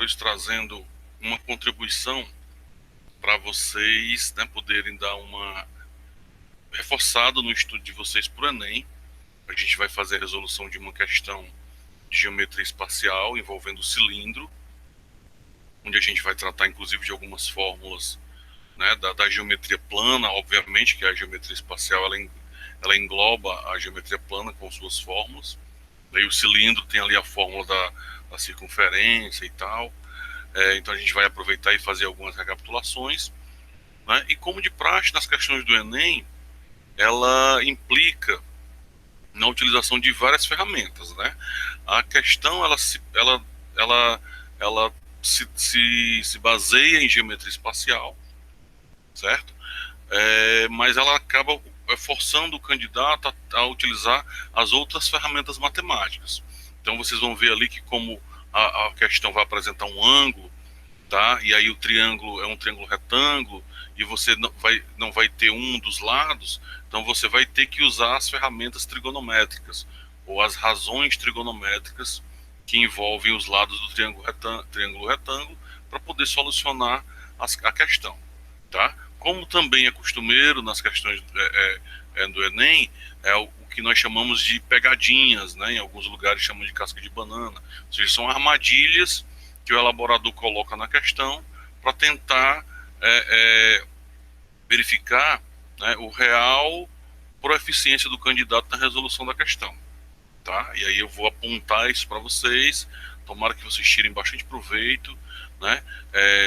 depois trazendo uma contribuição para vocês, né, poderem dar uma reforçada no estudo de vocês para o Enem. A gente vai fazer a resolução de uma questão de geometria espacial envolvendo o cilindro, onde a gente vai tratar inclusive de algumas fórmulas, né, da geometria plana, obviamente que a geometria espacial ela engloba a geometria plana com suas fórmulas. Daí o cilindro tem ali a fórmula da circunferência e tal. Então a gente vai aproveitar e fazer algumas recapitulações, né? E como de praxe nas questões do Enem, ela implica na utilização de várias ferramentas, né? A questão ela se baseia em geometria espacial, certo? Mas ela acaba forçando o candidato a utilizar as outras ferramentas matemáticas. Então vocês vão ver ali que como a questão vai apresentar um ângulo, tá? E aí o triângulo é um triângulo retângulo e você não vai ter um dos lados, então você vai ter que usar as ferramentas trigonométricas ou as razões trigonométricas que envolvem os lados do triângulo retângulo para poder solucionar a questão, tá? Como também é costumeiro nas questões do Enem, é o que nós chamamos de pegadinhas, né? Em alguns lugares chamam de casca de banana, ou seja, são armadilhas que o elaborador coloca na questão para tentar verificar, né, o real proeficiência do candidato na resolução da questão, tá? E aí eu vou apontar isso para vocês, tomara que vocês tirem bastante proveito, né?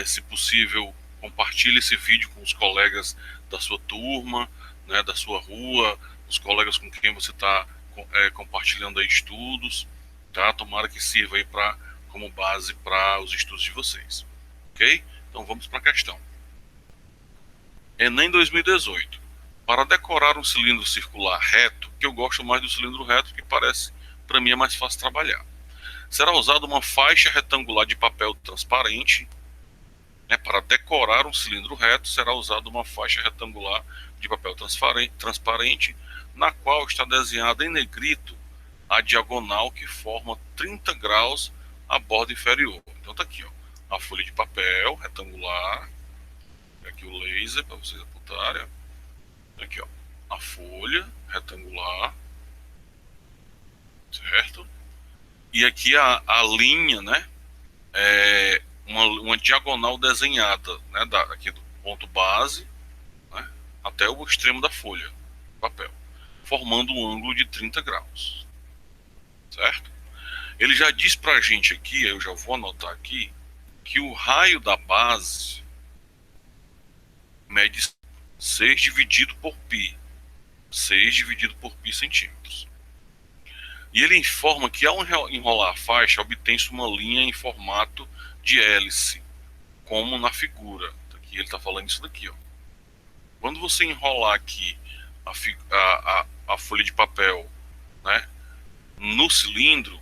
Se possível, compartilhe esse vídeo com os colegas da sua turma, né, da sua rua, os colegas com quem você está compartilhando aí estudos, tá? Tomara que sirva aí como base para os estudos de vocês, ok? Então vamos para a questão. Enem 2018. Para decorar um cilindro circular reto, que eu gosto mais do cilindro reto, que parece, para mim, é mais fácil trabalhar. Será usada uma faixa retangular de papel transparente. Né, para decorar um cilindro reto, será usada uma faixa retangular de papel transparente, na qual está desenhada em negrito a diagonal que forma 30 graus a borda inferior. Então tá aqui, ó, a folha de papel retangular, aqui o laser para vocês apontarem, aqui, ó, a folha retangular, certo? E aqui a linha, né, é uma diagonal desenhada, né, aqui do ponto base, né, até o extremo da folha papel, formando um ângulo de 30 graus, certo? Ele já diz pra gente aqui, eu já vou anotar aqui, que o raio da base mede 6 dividido por π, 6 dividido por π centímetros. E ele informa que ao enrolar a faixa, obtém-se uma linha em formato de hélice, como na figura. Aqui ele está falando isso daqui, ó. Quando você enrolar aqui a folha de papel, né, no cilindro,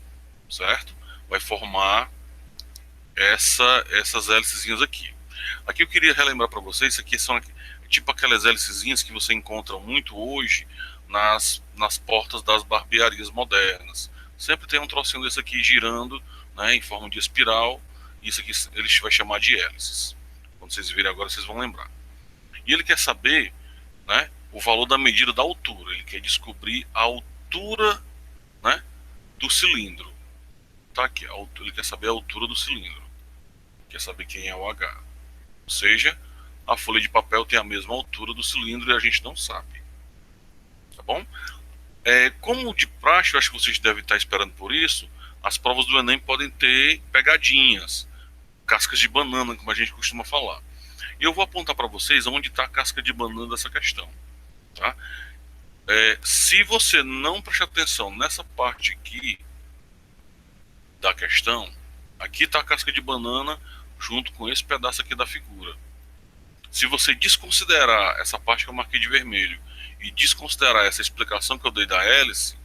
certo? Vai formar essas hélicezinhas aqui. Aqui eu queria relembrar para vocês, isso aqui são tipo aquelas hélicezinhas que você encontra muito hoje nas portas das barbearias modernas. Sempre tem um trocinho desse aqui girando, né, em forma de espiral. Isso aqui eles vão chamar de hélices. Quando vocês virem agora, vocês vão lembrar. E ele quer saber, né, o valor da medida da altura. Ele quer descobrir a altura, né, do cilindro. Tá aqui, ele quer saber a altura do cilindro. Quer saber quem é o H. Ou seja, a folha de papel tem a mesma altura do cilindro e a gente não sabe. Tá bom? Como de praxe, eu acho que vocês devem estar esperando por isso, as provas do Enem podem ter pegadinhas, cascas de banana, como a gente costuma falar. E eu vou apontar para vocês onde está a casca de banana dessa questão. Tá? Se você não prestar atenção nessa parte aqui da questão, aqui está a casca de banana junto com esse pedaço aqui da figura. Se você desconsiderar essa parte que eu marquei de vermelho e desconsiderar essa explicação que eu dei da hélice,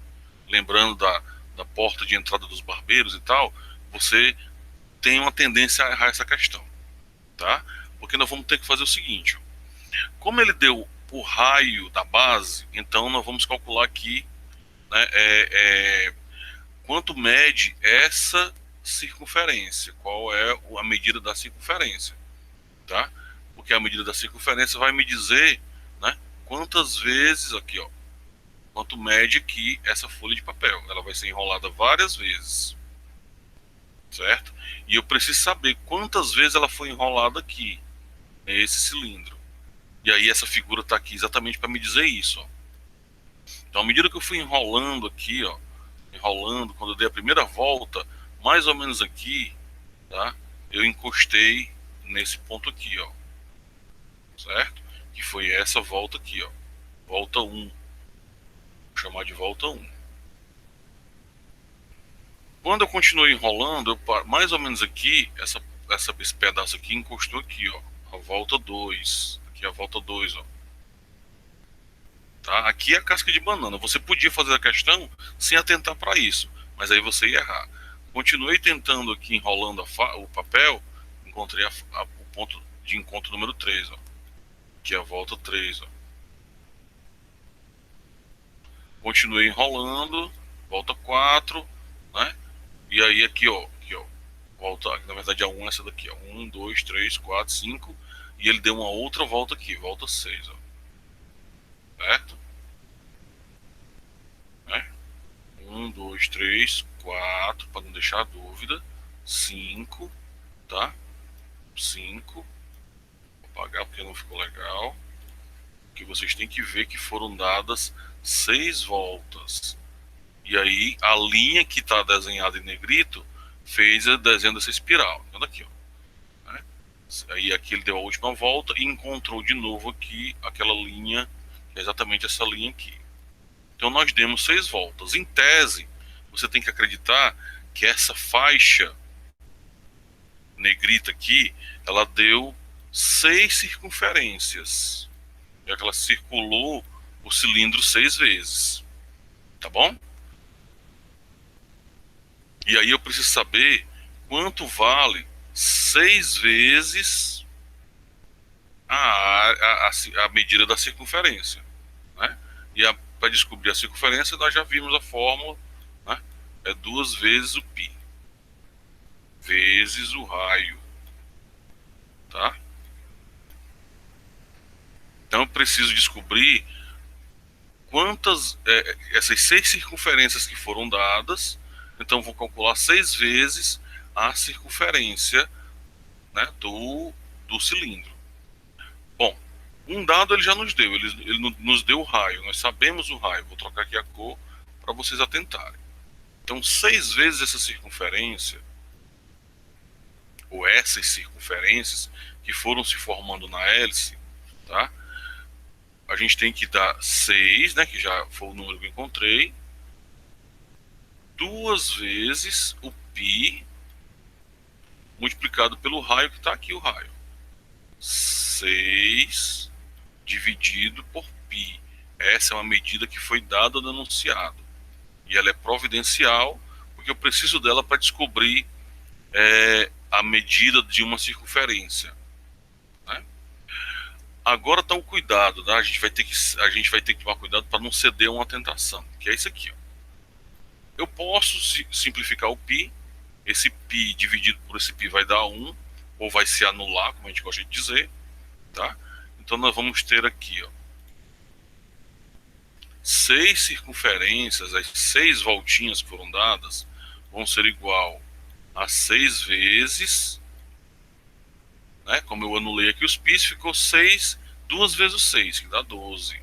lembrando da porta de entrada dos barbeiros e tal, você tem uma tendência a errar essa questão, tá? Porque nós vamos ter que fazer o seguinte, como ele deu o raio da base, então nós vamos calcular aqui, né, quanto mede essa circunferência, qual é a medida da circunferência, tá? Porque a medida da circunferência vai me dizer, né, quantas vezes aqui, ó, quanto mede aqui essa folha de papel. Ela vai ser enrolada várias vezes, certo? E eu preciso saber quantas vezes ela foi enrolada aqui, nesse cilindro. E aí essa figura está aqui exatamente para me dizer isso, ó. Então, à medida que eu fui enrolando aqui, ó, enrolando, quando eu dei a primeira volta, mais ou menos aqui, tá? Eu encostei nesse ponto aqui, ó, certo? Que foi essa volta aqui, ó, volta 1. Vou chamar de volta 1. Quando eu continuei enrolando, eu paro, mais ou menos aqui, esse pedaço aqui encostou aqui, ó, a volta 2. Aqui a volta 2, ó. Tá? Aqui é a casca de banana. Você podia fazer a questão sem atentar para isso, mas aí você ia errar. Continuei tentando aqui, enrolando o papel, encontrei o ponto de encontro número 3, ó, que é a volta 3. Ó. Continuei enrolando, volta 4, né? E aí aqui, ó, volta, na verdade a 1 é essa daqui, ó, 1, 2, 3, 4, 5, e ele deu uma outra volta aqui, volta 6, ó, certo? Né? 1, 2, 3, 4, para não deixar dúvida, 5, tá? 5, vou apagar porque não ficou legal, que vocês têm que ver que foram dadas 6 voltas. E aí a linha que está desenhada em negrito fez a desenho dessa espiral. Então aqui, ó, né? Aí aqui ele deu a última volta e encontrou de novo aqui aquela linha, que é exatamente essa linha aqui. Então nós demos 6 voltas. Em tese, você tem que acreditar que essa faixa negrita aqui, ela deu 6 circunferências, já que ela circulou o cilindro 6 vezes, tá bom? E aí eu preciso saber quanto vale 6 vezes a medida da circunferência, né? E para descobrir a circunferência nós já vimos a fórmula, né? É 2 vezes o π vezes o raio, tá? Então eu preciso descobrir quantas essas 6 circunferências que foram dadas. Então vou calcular 6 vezes a circunferência, né, do cilindro. Bom, um dado ele já nos deu, ele nos deu o raio, nós sabemos o raio. Vou trocar aqui a cor para vocês atentarem. Então 6 vezes essa circunferência, ou essas circunferências que foram se formando na hélice, tá? A gente tem que dar 6, né, que já foi o número que eu encontrei, 2 vezes o π multiplicado pelo raio que está aqui, o raio. 6 dividido por π. Essa é uma medida que foi dada no enunciado. E ela é providencial, porque eu preciso dela para descobrir a medida de uma circunferência. Né? Agora está o cuidado, né? A gente vai ter que tomar cuidado para não ceder a uma tentação, que é isso aqui. Ó. Eu posso simplificar o π, esse π dividido por esse π vai dar 1, ou vai se anular, como a gente gosta de dizer, tá? Então nós vamos ter aqui, ó, 6 circunferências, as 6 voltinhas que foram dadas, vão ser igual a 6 vezes, né? Como eu anulei aqui os π's, ficou 6, 2 vezes o 6, que dá 12.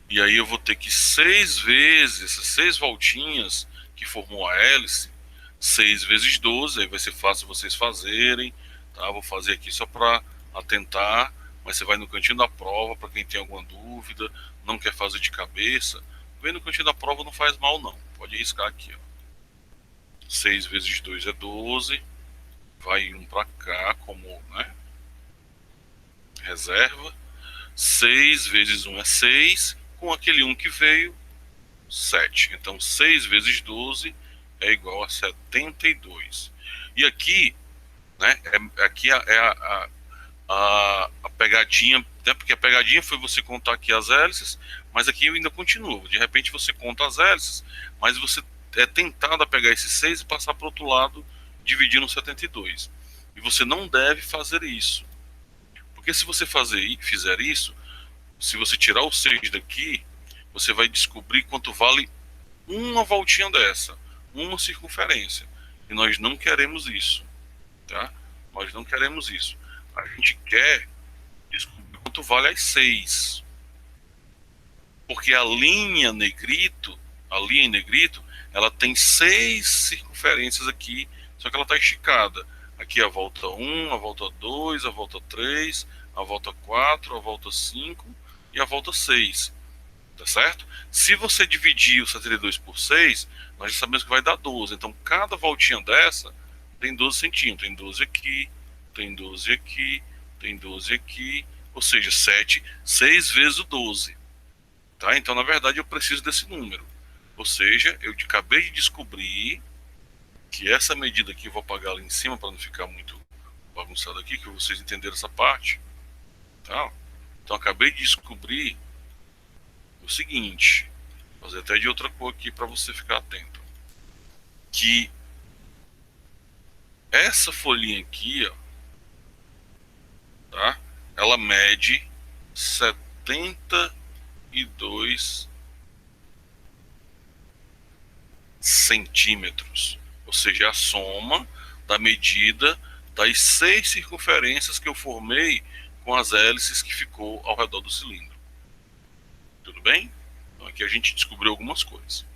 E aí eu vou ter que 6 vezes, essas 6 voltinhas que formou a hélice, 6 vezes 12, aí vai ser fácil vocês fazerem, tá? Vou fazer aqui só para atentar, mas você vai no cantinho da prova, para quem tem alguma dúvida, não quer fazer de cabeça, vem no cantinho da prova, não faz mal não, pode riscar aqui, ó. 6 vezes 2 é 12, vai 1 para cá, como, né, reserva, 6 vezes 1 é 6, com aquele 1 que veio, 7. Então 6 vezes 12 é igual a 72. E aqui, né, aqui a pegadinha, né? Porque a pegadinha foi você contar aqui as hélices, mas aqui eu ainda continuo. De repente você conta as hélices, mas você é tentado a pegar esses 6 e passar para o outro lado, dividir no 72. E você não deve fazer isso. Porque se você fizer isso, se você tirar o 6 daqui, você vai descobrir quanto vale uma voltinha dessa, uma circunferência. E nós não queremos isso, tá? Nós não queremos isso. A gente quer descobrir quanto vale as 6. Porque a linha em negrito, ela tem 6 circunferências aqui, só que ela está esticada. Aqui a volta 1, a volta 2, a volta 3, a volta 4, a volta 5 e a volta 6. Tá certo? Se você dividir o 72 por 6, nós já sabemos que vai dar 12. Então, cada voltinha dessa tem 12 centímetros. Tem 12 aqui, tem 12 aqui, tem 12 aqui. Ou seja, 6 vezes o 12. Tá? Então, na verdade, eu preciso desse número. Ou seja, eu acabei de descobrir que essa medida aqui, eu vou apagar lá em cima para não ficar muito bagunçado aqui, que vocês entenderam essa parte. Tá? Então, acabei de descobrir o seguinte, vou fazer até de outra cor aqui para você ficar atento, que essa folhinha aqui, ó, tá? Ela mede 72 centímetros, ou seja, a soma da medida das 6 circunferências que eu formei com as hélices que ficou ao redor do cilindro. Tudo bem? Então aqui a gente descobriu algumas coisas.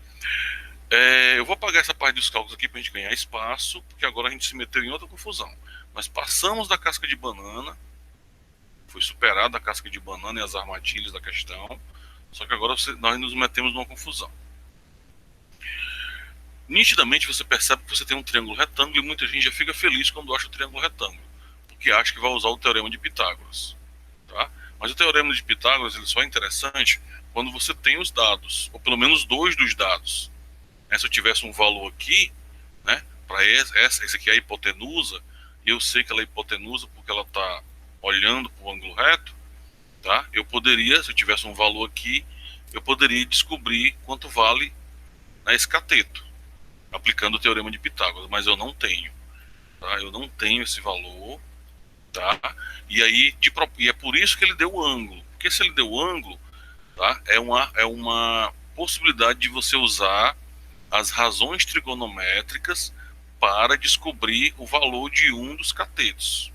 Eu vou apagar essa parte dos cálculos aqui para a gente ganhar espaço, porque agora a gente se meteu em outra confusão. Nós passamos da casca de banana, foi superada a casca de banana e as armadilhas da questão, só que agora nós nos metemos numa confusão. Nitidamente você percebe que você tem um triângulo retângulo e muita gente já fica feliz quando acha o triângulo retângulo, porque acha que vai usar o teorema de Pitágoras. Tá? Mas o teorema de Pitágoras ele só é interessante quando você tem os dados, ou pelo menos 2 dos dados. Se eu tivesse um valor aqui, né, para esse aqui é a hipotenusa, e eu sei que ela é hipotenusa porque ela está olhando para o ângulo reto, tá? Eu poderia, se eu tivesse um valor aqui, eu poderia descobrir quanto vale, né, esse cateto, aplicando o teorema de Pitágoras, mas eu não tenho. Tá? Eu não tenho esse valor, tá? E é por isso que ele deu o ângulo. Porque se ele deu o ângulo, tá? É uma possibilidade de você usar as razões trigonométricas para descobrir o valor de um dos catetos.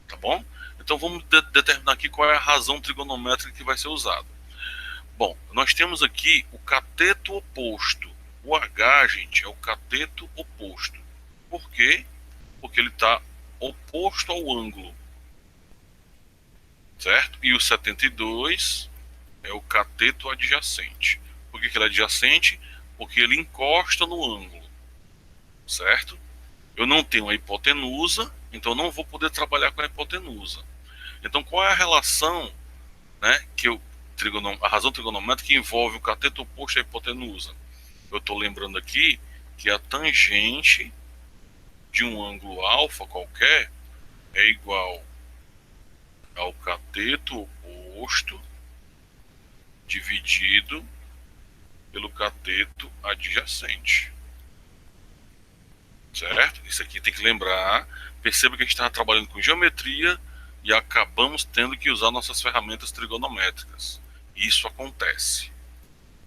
Tá bom? Então vamos determinar aqui qual é a razão trigonométrica que vai ser usada. Bom, nós temos aqui o cateto oposto. O H, gente, é o cateto oposto. Por quê? Porque ele está oposto ao ângulo. Certo? E o 72 é o cateto adjacente. Por que ele é adjacente? Porque ele encosta no ângulo. Certo? Eu não tenho a hipotenusa, então não vou poder trabalhar com a hipotenusa. Então qual é a relação, né, a razão trigonométrica que envolve o cateto oposto à hipotenusa? Eu estou lembrando aqui que a tangente de um ângulo alfa qualquer é igual ao cateto oposto dividido pelo cateto adjacente. Certo? Isso aqui tem que lembrar. Perceba que a gente estava trabalhando com geometria e acabamos tendo que usar nossas ferramentas trigonométricas. Isso acontece.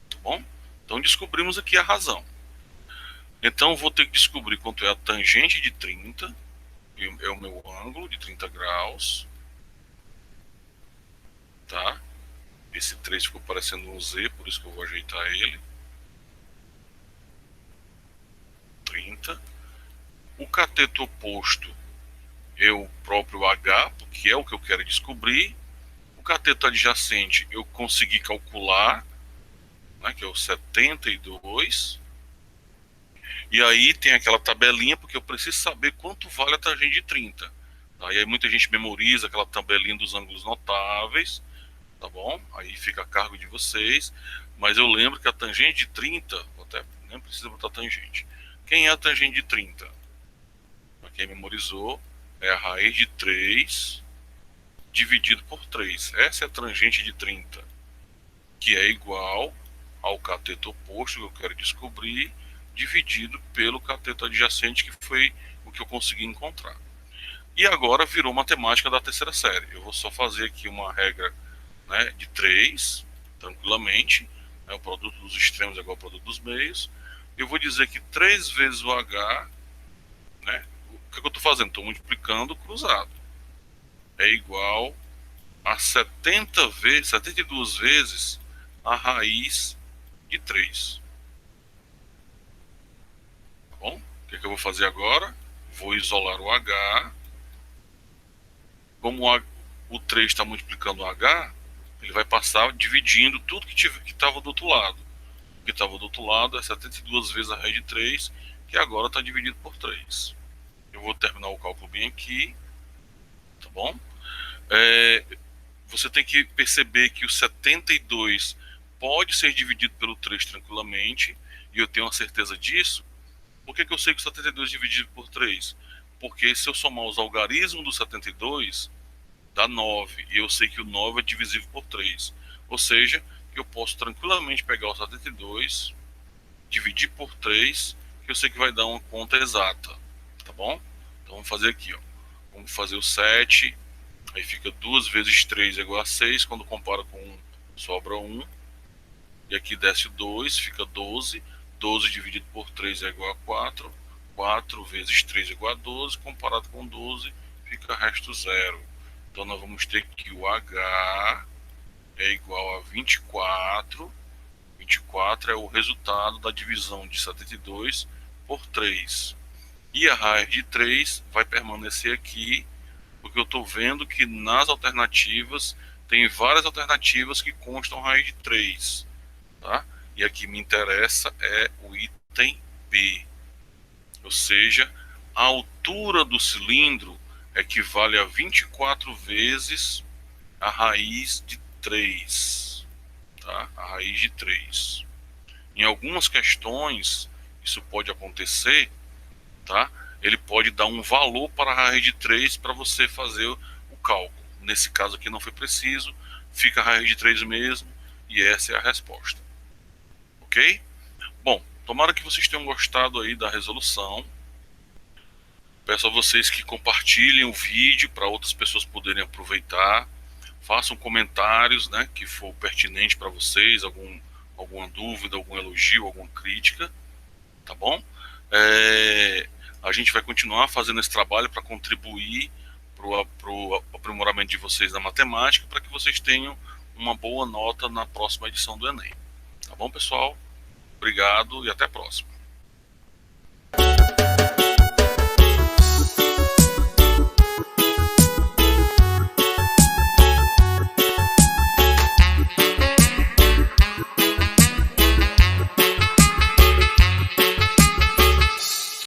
Tá bom? Então descobrimos aqui a razão. Então vou ter que descobrir quanto é a tangente de 30. É o meu ângulo de 30 graus. Tá? Esse 3 ficou parecendo um Z, por isso que eu vou ajeitar ele. 30. O cateto oposto é o próprio H, porque é o que eu quero descobrir. O cateto adjacente eu consegui calcular, né, que é o 72. E aí tem aquela tabelinha, porque eu preciso saber quanto vale a tangente de 30. Tá? E aí muita gente memoriza aquela tabelinha dos ângulos notáveis, tá bom? Aí fica a cargo de vocês. Mas eu lembro que a tangente de 30, até nem precisa botar tangente. Quem é a tangente de 30? Para quem memorizou, é a raiz de 3 dividido por 3. Essa é a tangente de 30, que é igual ao cateto oposto que eu quero descobrir, dividido pelo cateto adjacente, que foi o que eu consegui encontrar. E agora virou matemática da terceira série. Eu vou só fazer aqui uma regra, né, de 3, tranquilamente. Né, o produto dos extremos é igual ao produto dos meios. Eu vou dizer que 3 vezes o H, né, o que eu estou fazendo? Estou multiplicando cruzado. É igual a 72 vezes a raiz de 3. Tá bom? O que eu vou fazer agora? Vou isolar o H. Como o 3 está multiplicando o H, ele vai passar dividindo tudo que estava do outro lado. O que estava do outro lado é 72 vezes a raiz de 3, que agora está dividido por 3. Eu vou terminar o cálculo bem aqui. Tá bom? Você tem que perceber que o 72 pode ser dividido pelo 3 tranquilamente, e eu tenho uma certeza disso. Por que eu sei que o 72 é dividido por 3? Porque se eu somar os algarismos do 72, dá 9, e eu sei que o 9 é divisível por 3. Ou seja, eu posso tranquilamente pegar o 72, dividir por 3, que eu sei que vai dar uma conta exata. Tá bom? Então vamos fazer aqui, ó. Vamos fazer o 7, aí fica 2 vezes 3 é igual a 6, quando compara com 1, sobra 1. E aqui desce o 2, fica 12. 12 dividido por 3 é igual a 4. 4 vezes 3 é igual a 12. Comparado com 12, fica resto 0. Então nós vamos ter que o H é igual a 24. 24 é o resultado da divisão de 72 por 3. E a raiz de 3 vai permanecer aqui, porque eu estou vendo que nas alternativas tem várias alternativas que constam raiz de 3. Tá? E aqui me interessa é o item B, ou seja, a altura do cilindro equivale a 24 vezes a raiz de 3, tá? A raiz de 3. Em algumas questões isso pode acontecer, tá? Ele pode dar um valor para a raiz de 3 para você fazer o cálculo. Nesse caso aqui não foi preciso, fica a raiz de 3 mesmo, e essa é a resposta. Ok? Bom, tomara que vocês tenham gostado aí da resolução. Peço a vocês que compartilhem o vídeo para outras pessoas poderem aproveitar. Façam comentários, né, que for pertinente para vocês, alguma dúvida, algum elogio, alguma crítica. Tá bom? A gente vai continuar fazendo esse trabalho para contribuir para o aprimoramento de vocês na matemática, para que vocês tenham uma boa nota na próxima edição do Enem. Tá bom, pessoal? Obrigado e até a próxima.